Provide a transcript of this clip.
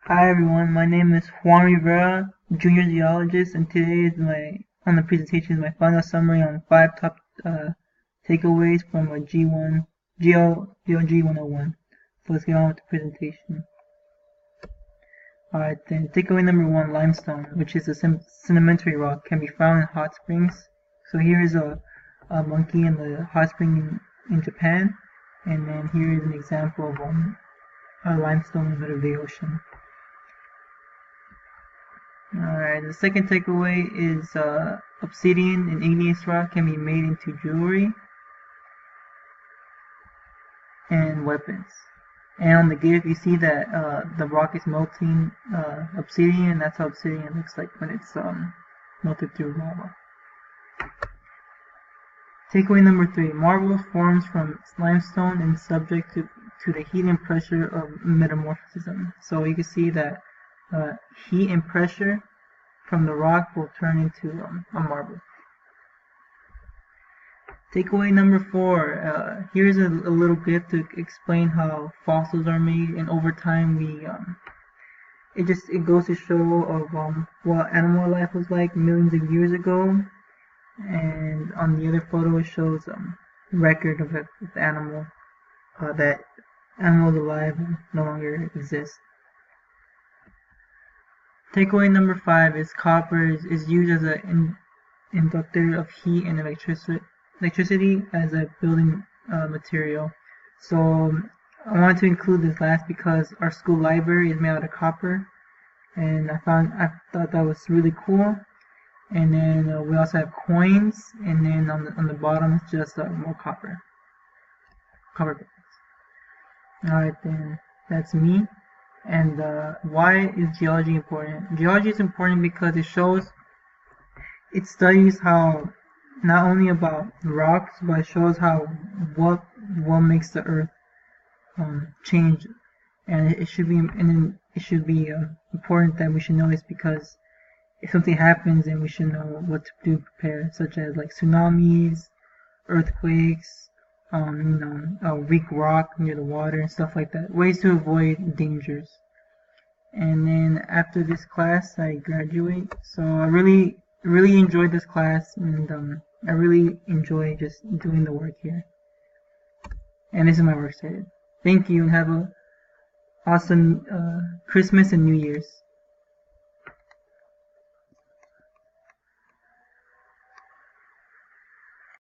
Hi everyone, my name is Juan Rivera, junior geologist, and today is on the presentation is my final summary on 5 top takeaways from a G1 GLG 101. So let's get on with the presentation. Alright then, takeaway number 1, limestone, which is a sedimentary rock, can be found in hot springs. So here is a monkey in the hot spring in Japan, and then here is an example of a limestone in the middle of the ocean. Alright, the second takeaway is obsidian and igneous rock can be made into jewelry and weapons. And on the GIF, you see that the rock is melting obsidian. That's how obsidian looks like when it's melted through lava. Takeaway number 3: marble forms from limestone and subject to the heat and pressure of metamorphism. So you can see that heat and pressure from the rock will turn into a marble. Takeaway number 4. Here's a little bit to explain how fossils are made, and over time it goes to show of what animal life was like millions of years ago. And on the other photo, it shows record of the animal that animals alive no longer exist. Takeaway number 5 is copper is used as an inductor of heat and electricity as a building material. So I wanted to include this last because our school library is made out of copper, and I thought that was really cool. And then we also have coins, and then on the bottom it's just more copper bits. Alright then, that's me. And why is geology important? Geology is important because it studies how, not only about rocks, but it shows how what makes the earth change. And it should be important that we should know this, because if something happens, then we should know what to do to prepare, such as like tsunamis, earthquakes, weak rock near the water and stuff like that. Ways to avoid dangers. And then after this class, I graduate. So I really enjoyed this class, and I really enjoy just doing the work here. And this is my work cited. Thank you, and have a awesome Christmas and New Year's.